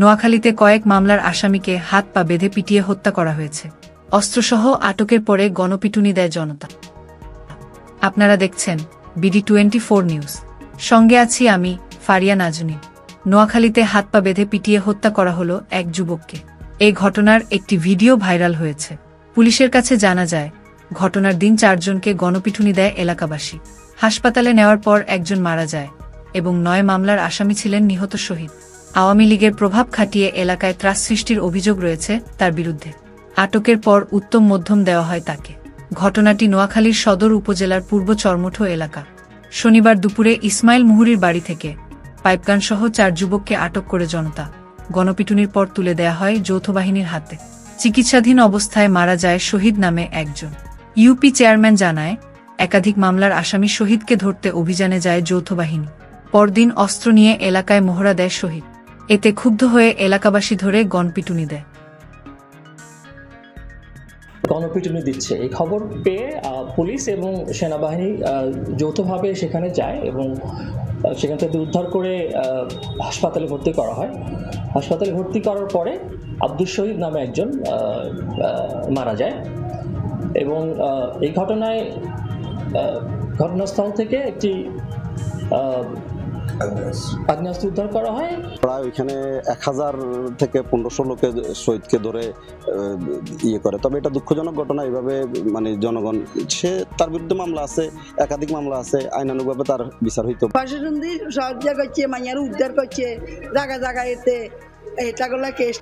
নোয়াখালীতে কয়েক মামলার আসামিকে হাত পা বেঁধে পিটিয়ে হত্যা করা হয়েছে। অস্ত্রসহ আটকের পরে গণপিটুনি দেয় জনতা। আপনারা দেখছেন BD24 নিউজ। সঙ্গে আছি আমি, ফারিয়া নাজনীন। নোয়াখালীতে হাত পা বেঁধে পিটিয়ে হত্যা করা হলো এক যুবককে। এই ঘটনার একটি ভিডিও ভাইরাল হয়েছে। পুলিশের কাছে জানা যায়, ঘটনার দিন 4 জনকে গণপিটুনি দেয় এলাকাবাসী। হাসপাতালে নেওয়ার পর একজন মারা যায় এবং 9 মামলার আসামি ছিলেন নিহত শহীদ। আওয়ামী লীগের প্রভাব খাটিয়ে এলাকায় ত্রাস সৃষ্টির অভিযোগ রয়েছে তার বিরুদ্ধে। আটকের পর উত্তম মধ্যম দেওয়া হয় তাকে। ঘটনাটি নোয়াখালীর সদর উপজেলার পূর্ব চরমুঠো এলাকা। শনিবার দুপুরে ইসমাইল মুহুরীর বাড়ি থেকে পাইপগান সহ 4 যুবককে আটক করে জনতা। গণপিটুনির পর তুলে দেয়া হয় যৌথ বাহিনীর হাতে। চিকিৎসাধীন অবস্থায় মারা যায় শহীদ নামে একজন। ইউপি চেয়ারম্যান জানায়, একাধিক মামলার আসামি শহীদকে ধরতে অভিযানে যায় যৌথ বাহিনী। পরদিন অস্ত্র নিয়ে এলাকায় মহড়া দেয় শহীদ। এতে ক্ষুব্ধ হয়ে এলাকাবাসী ধরে গণপিটুনি দেয়। গণপিটুনি দিচ্ছে এই খবর পেয়ে পুলিশ এবং সেনাবাহিনী যৌথভাবে সেখানে যায় এবং সেখান থেকে উদ্ধার করে হাসপাতালে ভর্তি করা হয়। হাসপাতালে ভর্তি করার পরে আব্দুল শহীদ নামে একজন মারা যায় এবং এই ঘটনায় ঘটনাস্থল থেকে একটি আগ্নেয়াস্ত্র উদ্ধার করা হয়। প্রায় ওইখানে 1000 থেকে 1500 লোকে শহীদকে ধরে করে। তবে এটা দুঃখজনক ঘটনা। এইভাবে মানে জনগণ, সে তার বিরুদ্ধে মামলা আছে, একাধিক মামলা আছে, আইনানুগভাবে তার বিচার হইতো। প্রশাসন সাহায্য করছে, মাইয়ার উদ্ধার করছে, জায়গা জায়গা এতে এটা গুলা কেস